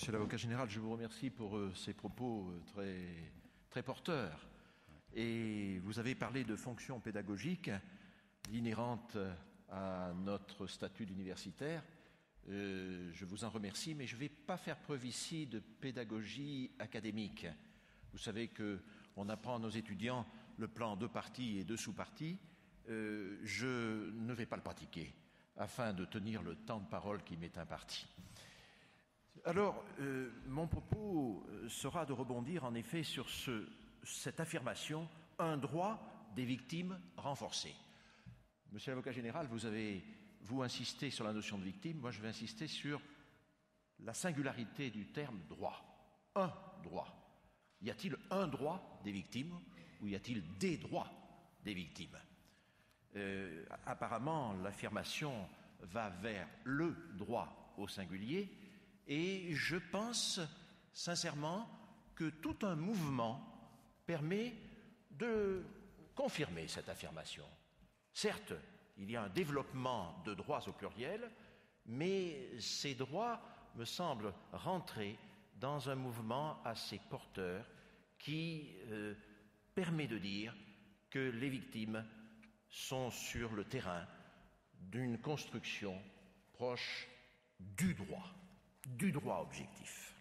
Monsieur l'avocat général, je vous remercie pour ces propos très porteurs. Et vous avez parlé de fonctions pédagogiques inhérentes à notre statut d'universitaire. Je vous en remercie, mais je ne vais pas faire preuve ici de pédagogie académique. Vous savez qu'on apprend à nos étudiants le plan 2 parties et 2 sous-parties. Je ne vais pas le pratiquer afin de tenir le temps de parole qui m'est imparti. Alors, mon propos sera de rebondir en effet sur cette affirmation « un droit des victimes renforcé ». Monsieur l'avocat général, vous insistez sur la notion de victime, moi je vais insister sur la singularité du terme « droit ». Un droit. Y a-t-il un droit des victimes ou y a-t-il des droits des victimes ? Apparemment, l'affirmation va vers le droit au singulier et je pense sincèrement que tout un mouvement permet de confirmer cette affirmation. Certes, il y a un développement de droits au pluriel, mais ces droits me semblent rentrer dans un mouvement assez porteur qui permet de dire que les victimes sont sur le terrain d'une construction proche du droit objectif.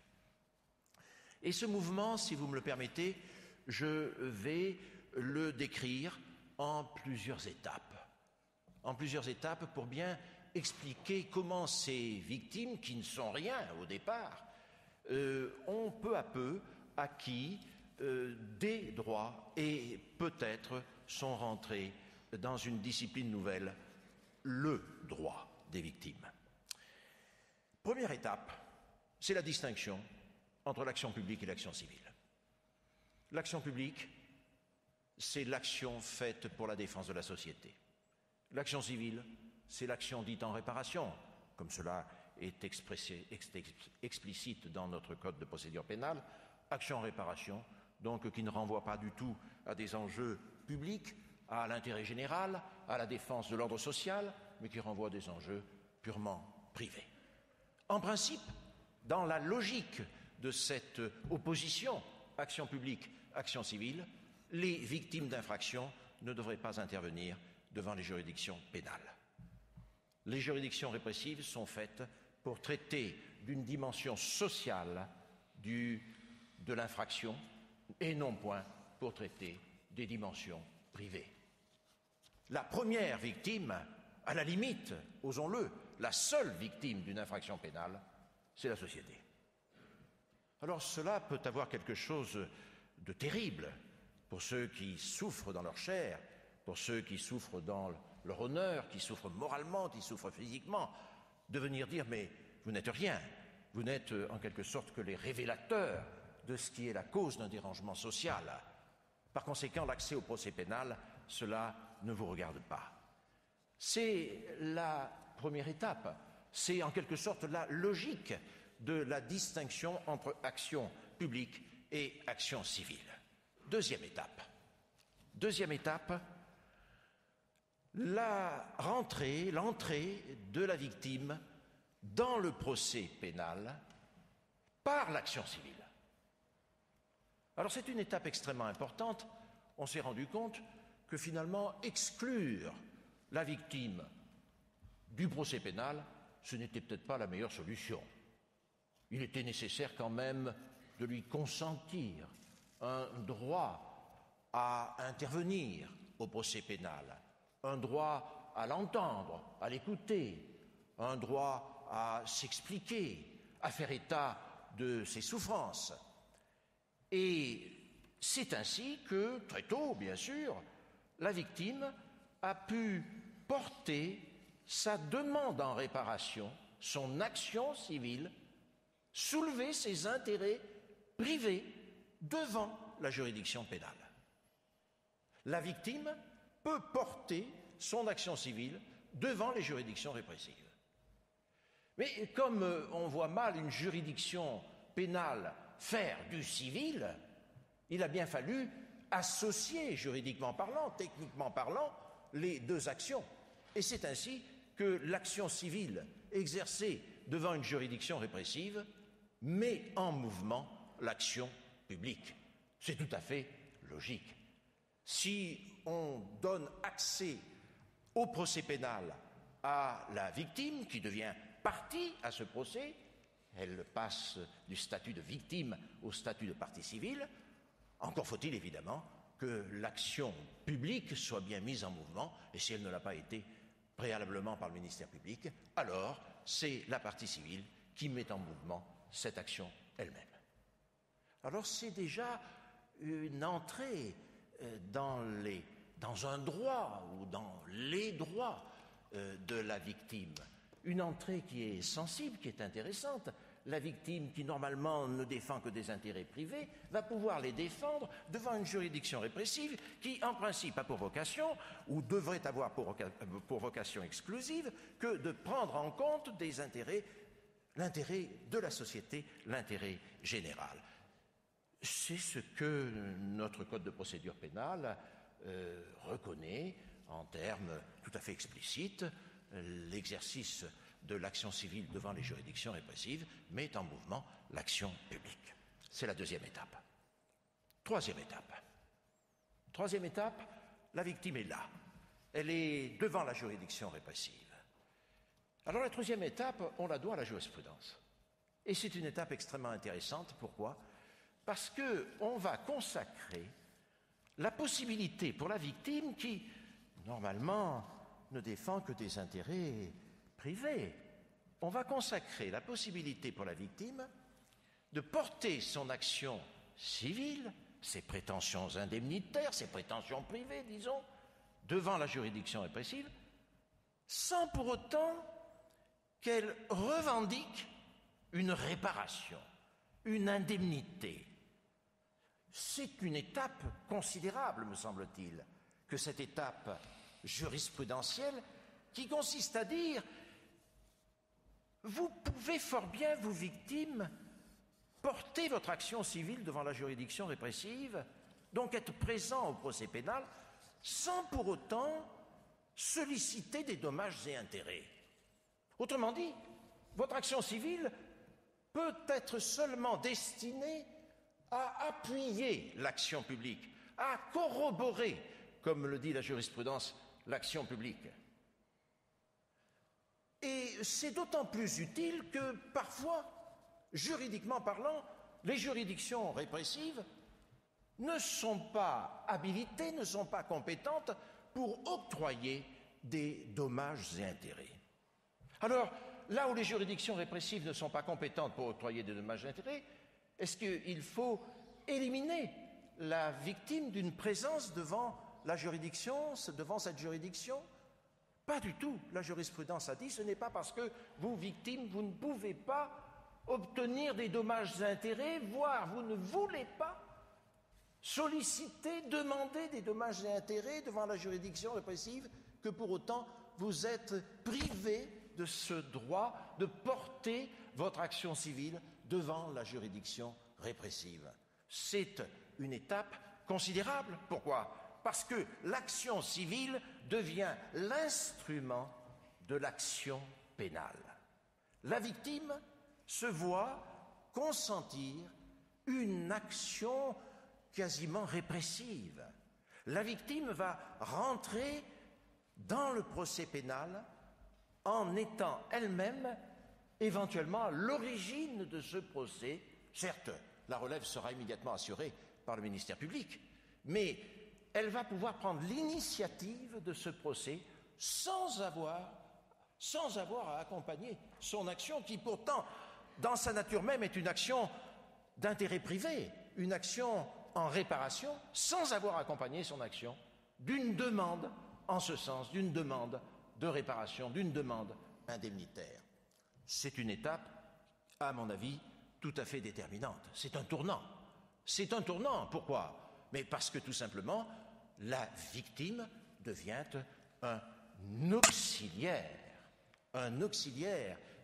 Et ce mouvement, si vous me le permettez, je vais le décrire en plusieurs étapes pour bien expliquer comment ces victimes, qui ne sont rien au départ, ont peu à peu acquis des droits et peut-être sont rentrés dans une discipline nouvelle, le droit des victimes. Première étape, c'est la distinction entre l'action publique et l'action civile. L'action publique, c'est l'action faite pour la défense de la société. L'action civile, c'est l'action dite en réparation, comme cela est explicite dans notre code de procédure pénale, action en réparation, donc qui ne renvoie pas du tout à des enjeux publics, à l'intérêt général, à la défense de l'ordre social, mais qui renvoie à des enjeux purement privés. En principe, dans la logique de cette opposition, action publique, action civile, les victimes d'infractions ne devraient pas intervenir devant les juridictions pénales. Les juridictions répressives sont faites pour traiter d'une dimension sociale de l'infraction et non point pour traiter des dimensions privées. La première victime, à la limite, osons-le, la seule victime d'une infraction pénale, c'est la société. Alors cela peut avoir quelque chose de terrible pour ceux qui souffrent dans leur chair, pour ceux qui souffrent dans leur honneur, qui souffrent moralement, qui souffrent physiquement, de venir dire « mais vous n'êtes rien, vous n'êtes en quelque sorte que les révélateurs de ce qui est la cause d'un dérangement social. Par conséquent, l'accès au procès pénal, cela ne vous regarde pas. » C'est la première étape, c'est en quelque sorte la logique de la distinction entre action publique et action civile. Deuxième étape, l'entrée de la victime dans le procès pénal par l'action civile. Alors c'est une étape extrêmement importante. On s'est rendu compte que finalement exclure la victime du procès pénal, ce n'était peut-être pas la meilleure solution. Il était nécessaire quand même de lui consentir un droit à intervenir au procès pénal, un droit à l'entendre, à l'écouter, un droit à s'expliquer, à faire état de ses souffrances. Et c'est ainsi que, très tôt, bien sûr, la victime a pu porter sa demande en réparation, son action civile, soulever ses intérêts privés devant la juridiction pénale. La victime peut porter son action civile devant les juridictions répressives. Mais comme on voit mal une juridiction pénale faire du civil, il a bien fallu associer, juridiquement parlant, techniquement parlant, les deux actions. Et c'est ainsi que l'action civile exercée devant une juridiction répressive met en mouvement l'action publique. C'est tout à fait logique. Si on donne accès au procès pénal à la victime qui devient partie à ce procès, elle passe du statut de victime au statut de partie civile, encore faut-il évidemment que l'action publique soit bien mise en mouvement, et si elle ne l'a pas été préalablement par le ministère public, alors c'est la partie civile qui met en mouvement cette action elle-même. Alors c'est déjà une entrée dans un droit ou dans les droits de la victime, une entrée qui est sensible, qui est intéressante. La victime, qui normalement ne défend que des intérêts privés, va pouvoir les défendre devant une juridiction répressive qui, en principe, a pour vocation, ou devrait avoir pour vocation exclusive, que de prendre en compte des intérêts, l'intérêt de la société, l'intérêt général. C'est ce que notre Code de procédure pénale reconnaît en termes tout à fait explicites. L'exercice de l'action civile devant les juridictions répressives met en mouvement l'action publique. C'est la deuxième étape. Troisième étape, la victime est là. Elle est devant la juridiction répressive. Alors la troisième étape, on la doit à la jurisprudence. Et c'est une étape extrêmement intéressante. Pourquoi ? Parce qu'on va consacrer la possibilité pour la victime qui, normalement, ne défend que des intérêts privés. On va consacrer la possibilité pour la victime de porter son action civile, ses prétentions indemnitaires, ses prétentions privées, disons, devant la juridiction répressive, sans pour autant qu'elle revendique une réparation, une indemnité. C'est une étape considérable, me semble-t-il, que cette étape jurisprudentielle qui consiste à dire vous pouvez fort bien, vous victimes, porter votre action civile devant la juridiction répressive, donc être présent au procès pénal, sans pour autant solliciter des dommages et intérêts. Autrement dit, votre action civile peut être seulement destinée à appuyer l'action publique, à corroborer, comme le dit la jurisprudence, l'action publique. Et c'est d'autant plus utile que parfois, juridiquement parlant, les juridictions répressives ne sont pas habilitées, ne sont pas compétentes pour octroyer des dommages et intérêts. Alors, là où les juridictions répressives ne sont pas compétentes pour octroyer des dommages et intérêts, est-ce qu'il faut éliminer la victime d'une présence devant la juridiction, devant cette juridiction? Pas du tout. La jurisprudence a dit, ce n'est pas parce que vous, victime, vous ne pouvez pas obtenir des dommages et intérêts, voire vous ne voulez pas solliciter, demander des dommages et intérêts devant la juridiction répressive, que pour autant vous êtes privé de ce droit de porter votre action civile devant la juridiction répressive. C'est une étape considérable. Pourquoi ? Parce que l'action civile devient l'instrument de l'action pénale. La victime se voit consentir une action quasiment répressive. La victime va rentrer dans le procès pénal en étant elle-même éventuellement à l'origine de ce procès. Certes, la relève sera immédiatement assurée par le ministère public, mais elle va pouvoir prendre l'initiative de ce procès sans avoir à accompagner son action qui pourtant, dans sa nature même, est une action d'intérêt privé, une action en réparation, sans avoir accompagné son action d'une demande en ce sens, d'une demande de réparation, d'une demande indemnitaire. C'est une étape, à mon avis, tout à fait déterminante. C'est un tournant. C'est un tournant. Pourquoi ? Mais parce que tout simplement, la victime devient un auxiliaire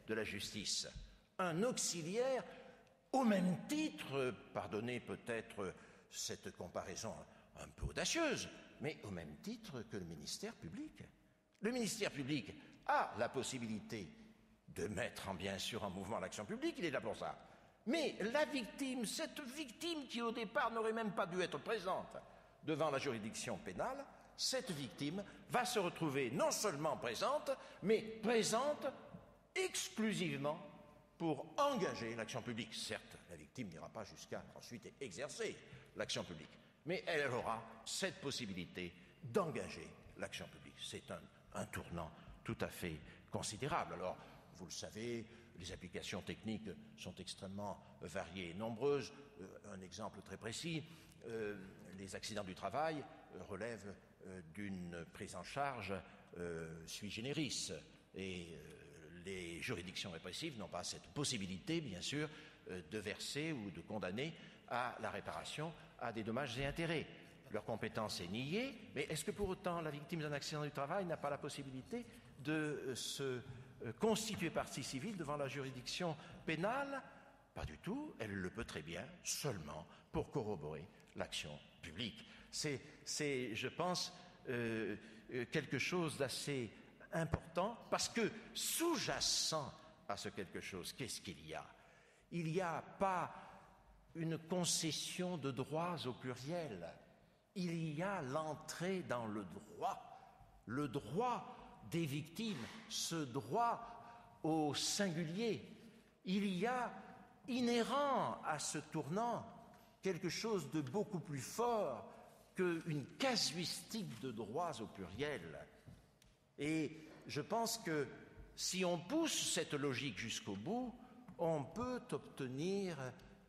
de la justice, un auxiliaire au même titre, pardonnez peut-être cette comparaison un peu audacieuse, mais au même titre que le ministère public. Le ministère public a la possibilité de mettre bien sûr en mouvement l'action publique, il est là pour ça. Mais la victime, cette victime qui au départ n'aurait même pas dû être présente devant la juridiction pénale, cette victime va se retrouver non seulement présente, mais présente exclusivement pour engager l'action publique. Certes, la victime n'ira pas jusqu'à ensuite exercer l'action publique, mais elle aura cette possibilité d'engager l'action publique. C'est un tournant tout à fait considérable. Alors, vous le savez, les applications techniques sont extrêmement variées et nombreuses. Un exemple très précis, les accidents du travail relèvent d'une prise en charge sui generis. Et les juridictions répressives n'ont pas cette possibilité, bien sûr, de verser ou de condamner à la réparation à des dommages et intérêts. Leur compétence est niée, mais est-ce que pour autant la victime d'un accident du travail n'a pas la possibilité de se constituer partie civile devant la juridiction pénale? Pas du tout, elle le peut très bien, seulement pour corroborer l'action publique. C'est, je pense, quelque chose d'assez important, parce que sous-jacent à ce quelque chose, qu'est-ce qu'il y a? Il n'y a pas une concession de droits au pluriel, il y a l'entrée dans le droit des victimes, ce droit au singulier. Il y a inhérent à ce tournant quelque chose de beaucoup plus fort qu'une casuistique de droits au pluriel. Et je pense que si on pousse cette logique jusqu'au bout, on peut obtenir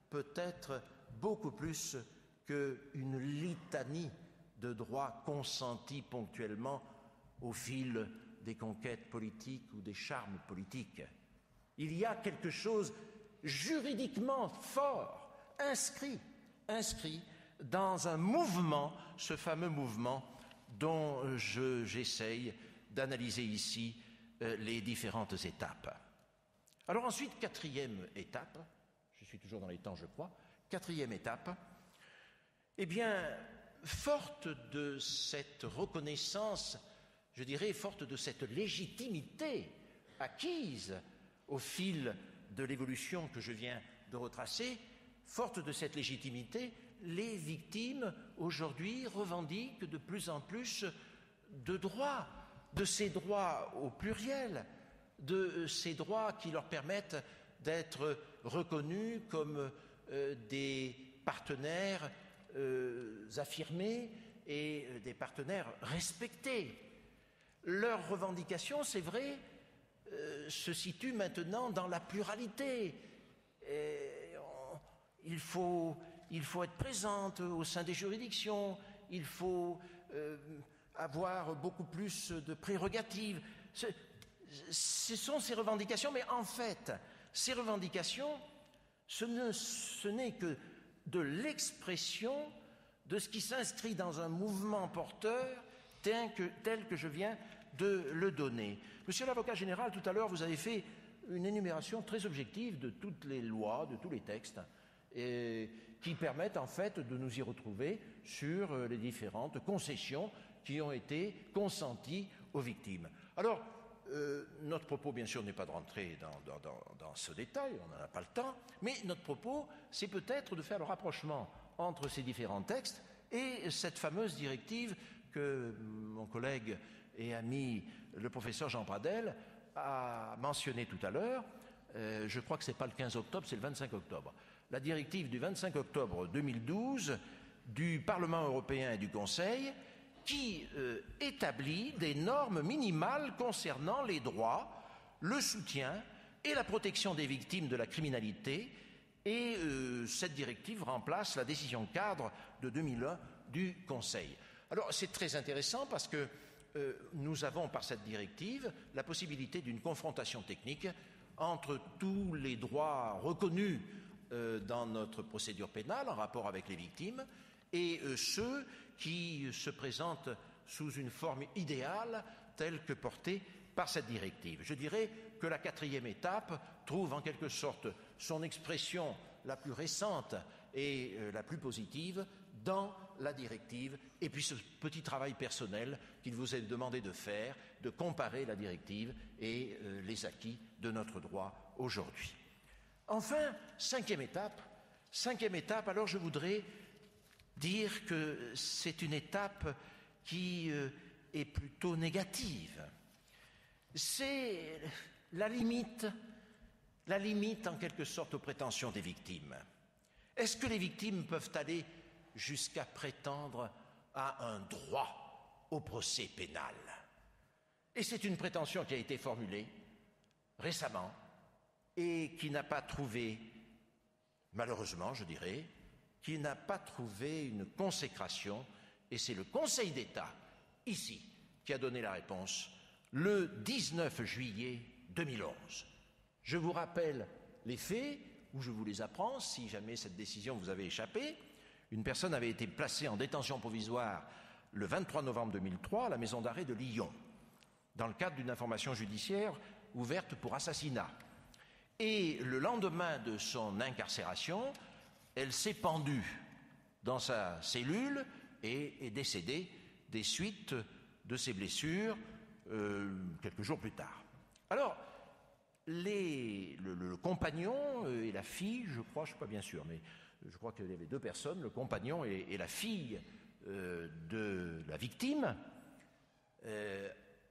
peut-être beaucoup plus qu'une litanie de droits consentis ponctuellement au fil des conquêtes politiques ou des charmes politiques. Il y a quelque chose juridiquement fort, inscrit dans un mouvement, ce fameux mouvement dont j'essaye d'analyser ici les différentes étapes. Alors ensuite, quatrième étape, je suis toujours dans les temps, je crois, quatrième étape, eh bien, forte de cette reconnaissance, je dirais, forte de cette légitimité acquise au fil de l'évolution que je viens de retracer, forte de cette légitimité, les victimes aujourd'hui revendiquent de plus en plus de droits, de ces droits au pluriel, de ces droits qui leur permettent d'être reconnus comme des partenaires affirmés et des partenaires respectés. Leurs revendications, c'est vrai, se situent maintenant dans la pluralité. Il faut être présente au sein des juridictions, il faut avoir beaucoup plus de prérogatives. Ce sont ces revendications, mais en fait, ces revendications, ce n'est que de l'expression de ce qui s'inscrit dans un mouvement porteur tel que je viens de le donner. Monsieur l'avocat général, tout à l'heure, vous avez fait une énumération très objective de toutes les lois, de tous les textes, qui permettent en fait de nous y retrouver sur les différentes concessions qui ont été consenties aux victimes. Alors, notre propos, bien sûr, n'est pas de rentrer dans ce détail, on n'en a pas le temps, mais notre propos, c'est peut-être de faire le rapprochement entre ces différents textes et cette fameuse directive que mon collègue et ami, le professeur Jean Pradel, a mentionné tout à l'heure. Je crois que ce n'est pas le 15 octobre, c'est le 25 octobre. La directive du 25 octobre 2012 du Parlement européen et du Conseil qui établit des normes minimales concernant les droits, le soutien et la protection des victimes de la criminalité. Et cette directive remplace la décision cadre de 2001 du Conseil. Alors c'est très intéressant parce que nous avons par cette directive la possibilité d'une confrontation technique entre tous les droits reconnus dans notre procédure pénale en rapport avec les victimes et ceux qui se présentent sous une forme idéale telle que portée par cette directive. Je dirais que la quatrième étape trouve en quelque sorte son expression la plus récente et la plus positive dans la directive, et puis ce petit travail personnel qu'il vous est demandé de faire, de comparer la directive et les acquis de notre droit aujourd'hui. Enfin, cinquième étape, alors je voudrais dire que c'est une étape qui est plutôt négative. C'est la limite en quelque sorte aux prétentions des victimes. Est-ce que les victimes peuvent aller jusqu'à prétendre à un droit au procès pénal? Et c'est une prétention qui a été formulée récemment et qui n'a pas trouvé, malheureusement je dirais, qui n'a pas trouvé une consécration, et c'est le Conseil d'État, ici, qui a donné la réponse le 19 juillet 2011. Je vous rappelle les faits, ou je vous les apprends, si jamais cette décision vous avait échappé. Une personne avait été placée en détention provisoire le 23 novembre 2003 à la maison d'arrêt de Lyon, dans le cadre d'une information judiciaire ouverte pour assassinat. Et le lendemain de son incarcération, elle s'est pendue dans sa cellule et est décédée des suites de ses blessures quelques jours plus tard. Alors, le compagnon et la fille, je ne suis pas bien sûr, mais je crois qu'il y avait deux personnes, le compagnon et la fille de la victime,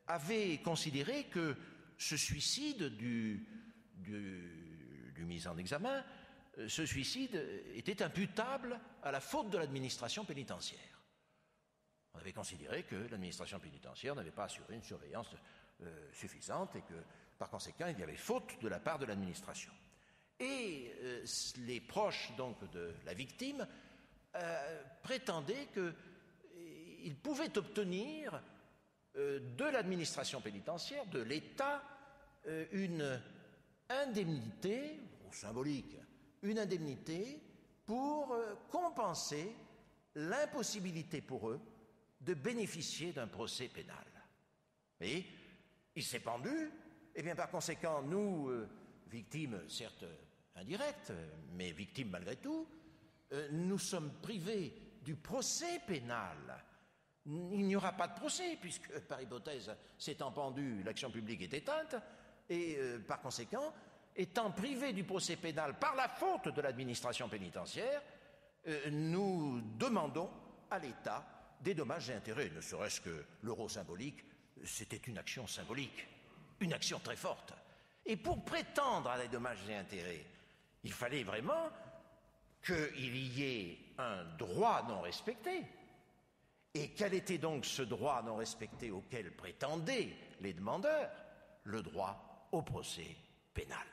avaient considéré que ce suicide du mis en examen, ce suicide était imputable à la faute de l'administration pénitentiaire. On avait considéré que l'administration pénitentiaire n'avait pas assuré une surveillance suffisante et que, par conséquent, il y avait faute de la part de l'administration. Et les proches donc de la victime prétendaient qu'ils pouvaient obtenir de l'administration pénitentiaire, de l'État, une indemnité, ou symbolique, une indemnité pour compenser l'impossibilité pour eux de bénéficier d'un procès pénal. Et il s'est pendu, et bien par conséquent, nous, victimes certes indirectes, mais victimes malgré tout, nous sommes privés du procès pénal. Il n'y aura pas de procès, puisque par hypothèse, s'étant pendu, l'action publique est éteinte, et par conséquent, étant privés du procès pénal par la faute de l'administration pénitentiaire, nous demandons à l'État des dommages et intérêts, ne serait-ce que l'euro symbolique, c'était une action symbolique, une action très forte. Et pour prétendre à des dommages et intérêts, il fallait vraiment qu'il y ait un droit non respecté. Et quel était donc ce droit non respecté auquel prétendaient les demandeurs? Le droit au procès pénal.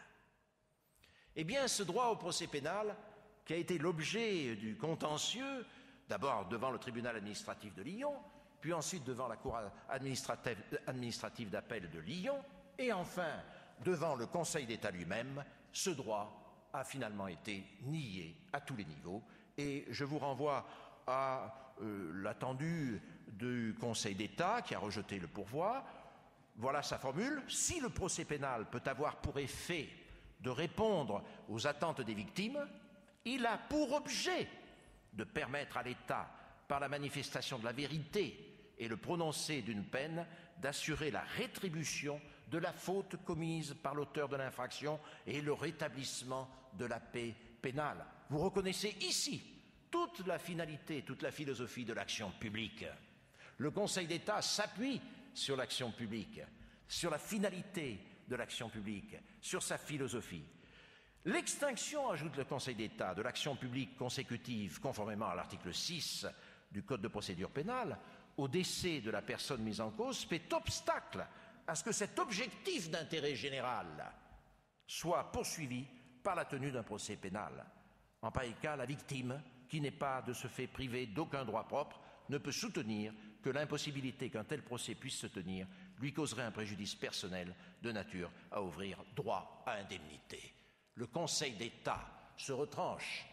Eh bien, ce droit au procès pénal, qui a été l'objet du contentieux, d'abord devant le tribunal administratif de Lyon, puis ensuite devant la cour administrative d'appel de Lyon, et enfin devant le Conseil d'État lui-même, ce droit a finalement été nié à tous les niveaux. Et je vous renvoie à l'attendu du Conseil d'État qui a rejeté le pourvoi. Voilà sa formule. Si le procès pénal peut avoir pour effet de répondre aux attentes des victimes, il a pour objet de permettre à l'État, par la manifestation de la vérité et le prononcé d'une peine, d'assurer la rétribution de la faute commise par l'auteur de l'infraction et le rétablissement de la paix pénale. Vous reconnaissez ici toute la finalité, toute la philosophie de l'action publique. Le Conseil d'État s'appuie sur l'action publique, sur la finalité de l'action publique, sur sa philosophie. L'extinction, ajoute le Conseil d'État, de l'action publique consécutive, conformément à l'article 6 du Code de procédure pénale, au décès de la personne mise en cause, fait obstacle à ce que cet objectif d'intérêt général soit poursuivi par la tenue d'un procès pénal. En pareil cas, la victime, qui n'est pas de ce fait privée d'aucun droit propre, ne peut soutenir que l'impossibilité qu'un tel procès puisse se tenir lui causerait un préjudice personnel de nature à ouvrir droit à indemnité. Le Conseil d'État se retranche,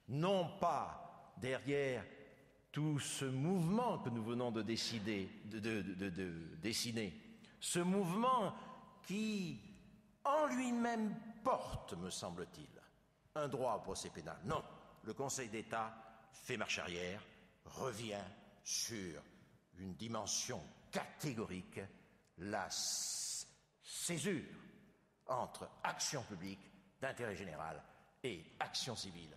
non pas derrière tout ce mouvement que nous venons de dessiner, ce mouvement qui, en lui-même, porte, me semble-t-il, un droit au procès pénal. Non, le Conseil d'État fait marche arrière, revient sur une dimension catégorique, la césure entre action publique d'intérêt général et action civile,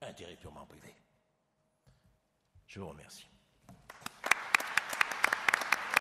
intérêt purement privé. Je vous remercie.